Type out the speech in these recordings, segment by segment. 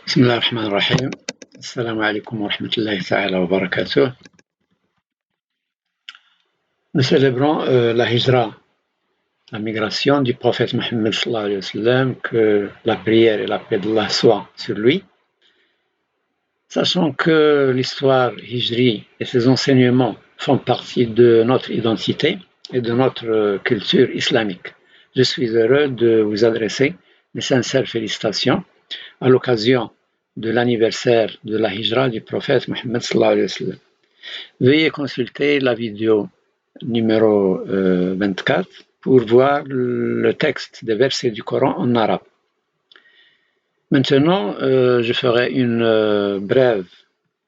بسم الله الرحمن الرحيم. السلام عليكم ورحمة الله تعالى وبركاته. Nous célébrons la hijra, la migration du prophète Mohammed sallallahu alayhi wa sallam, que la prière et la paix d'Allah soient sur lui. Sachant que l'histoire hijri et ses enseignements font partie de notre identité et de notre culture islamique, je suis heureux de vous adresser mes sincères félicitations à l'occasion de l'anniversaire de la hijra du prophète Mohammed sallallahu alayhi wa sallam. Veuillez consulter la vidéo numéro 24 pour voir le texte des versets du Coran en arabe. Maintenant, je ferai une brève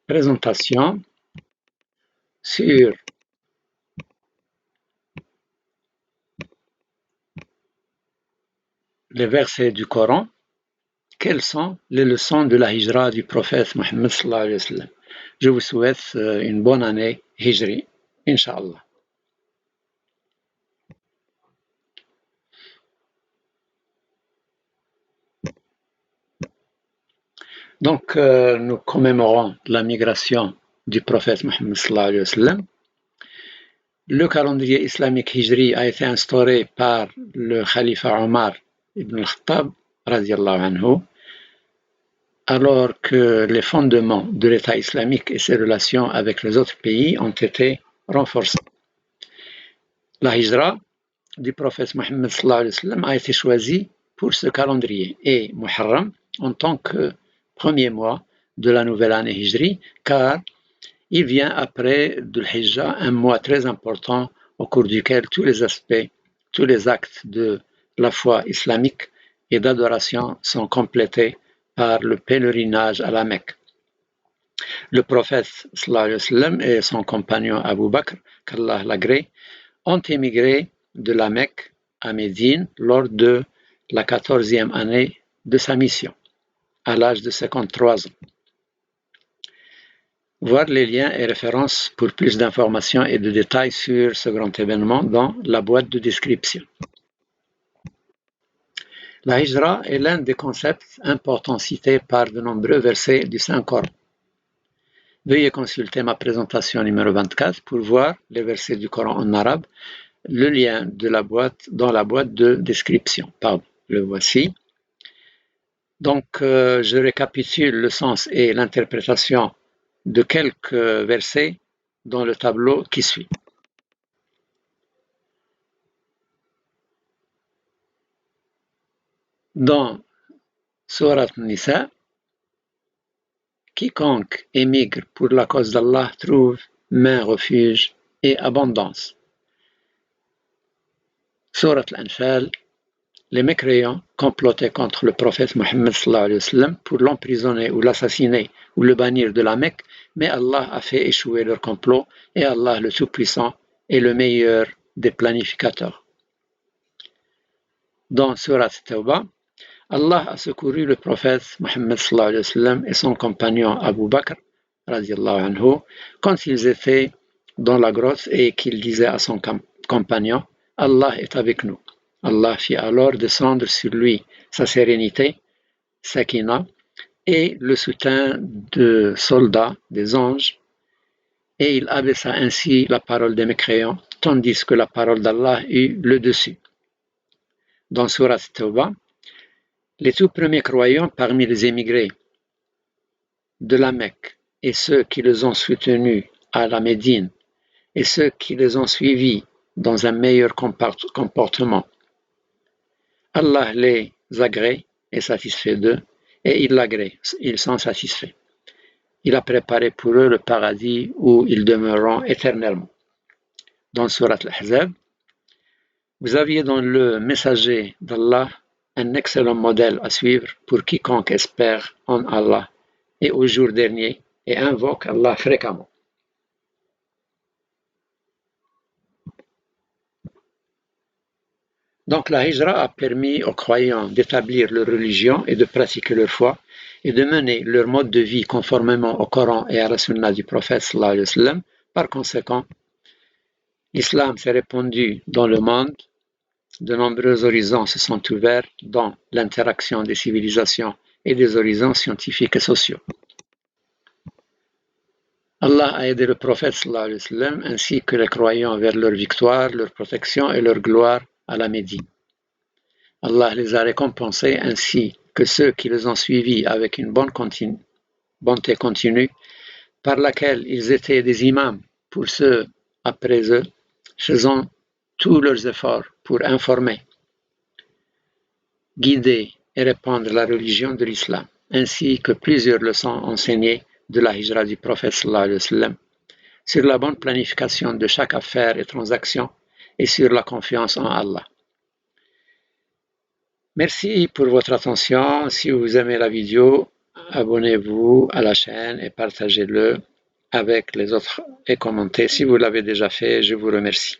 présentation sur les versets du Coran. Quelles sont les leçons de la hijra du prophète Mohammed sallallahu alayhi wa sallam? Je vous souhaite une bonne année hijri, Inch'Allah. Donc, nous commémorons la migration du prophète Mohammed sallallahu alayhi wa sallam. Le calendrier islamique hijri a été instauré par le khalifa Omar ibn al-Khattab, radiallahu anhu, alors que les fondements de l'État islamique et ses relations avec les autres pays ont été renforcés. La hijra du prophète Mohammed sallallahu alayhi wa sallam a été choisie pour ce calendrier et Muharram en tant que premier mois de la nouvelle année hijri, car il vient après Dhul Hijjah, un mois très important au cours duquel tous les aspects, tous les actes de la foi islamique et d'adoration sont complétés par le pèlerinage à la Mecque. Le prophète sallallahu alayhi wa sallam et son compagnon Abu Bakr, qu'Allah l'agrée, ont émigré de la Mecque à Médine lors de la 14e année de sa mission, à l'âge de 53 ans. Voir les liens et références pour plus d'informations et de détails sur ce grand événement dans la boîte de description. La hijra est l'un des concepts importants cités par de nombreux versets du Saint-Coran. Veuillez consulter ma présentation numéro 24 pour voir les versets du Coran en arabe, le lien de la boîte dans la boîte de description. Pardon, le voici. Donc, je récapitule le sens et l'interprétation de quelques versets dans le tableau qui suit. Dans Surat Nisa, quiconque émigre pour la cause d'Allah trouve main, refuge et abondance. Surat Al-Anfal, les mécréants complotaient contre le prophète Mohammed sallallahu alayhi wa sallam pour l'emprisonner ou l'assassiner ou le bannir de la Mecque, mais Allah a fait échouer leur complot et Allah le Tout-Puissant est le meilleur des planificateurs. Dans Surat Tawbah, Allah a secouru le prophète Mohammed sallallahu alayhi wa sallam et son compagnon Abu Bakr radiallahu anhu quand ils étaient dans la grotte et qu'il disait à son compagnon « Allah est avec nous ». Allah fit alors descendre sur lui sa sérénité, Sakina, et le soutien de soldats, des anges, et il abaissa ainsi la parole des mécréants, tandis que la parole d'Allah eut le dessus. Dans Surat Tawbah, les tout premiers croyants parmi les émigrés de la Mecque et ceux qui les ont soutenus à la Médine et ceux qui les ont suivis dans un meilleur comportement, Allah les agrée et satisfait d'eux, et il l'agrée, ils sont satisfaits. Il a préparé pour eux le paradis où ils demeureront éternellement. Dans Surat Al-Ahzab, vous aviez dans le messager d'Allah un excellent modèle à suivre pour quiconque espère en Allah et au jour dernier et invoque Allah fréquemment. Donc la hijra a permis aux croyants d'établir leur religion et de pratiquer leur foi et de mener leur mode de vie conformément au Coran et à la sunna du prophète sallallahu alayhi wa sallam. Par conséquent, l'islam s'est répandu dans le monde, de nombreux horizons se sont ouverts dans l'interaction des civilisations et des horizons scientifiques et sociaux. Allah a aidé le prophète sallallahu alayhi wa sallam ainsi que les croyants vers leur victoire, leur protection et leur gloire à la Médine. Allah les a récompensés ainsi que ceux qui les ont suivis avec une bonté continue, par laquelle ils étaient des imams pour ceux après eux, faisant tous leurs efforts pour informer, guider et répandre la religion de l'islam, ainsi que plusieurs leçons enseignées de la hijra du prophète sallallahu alayhi wa sallam, sur la bonne planification de chaque affaire et transaction et sur la confiance en Allah. Merci pour votre attention. Si vous aimez la vidéo, abonnez-vous à la chaîne et partagez-le avec les autres et commentez. Si vous l'avez déjà fait, je vous remercie.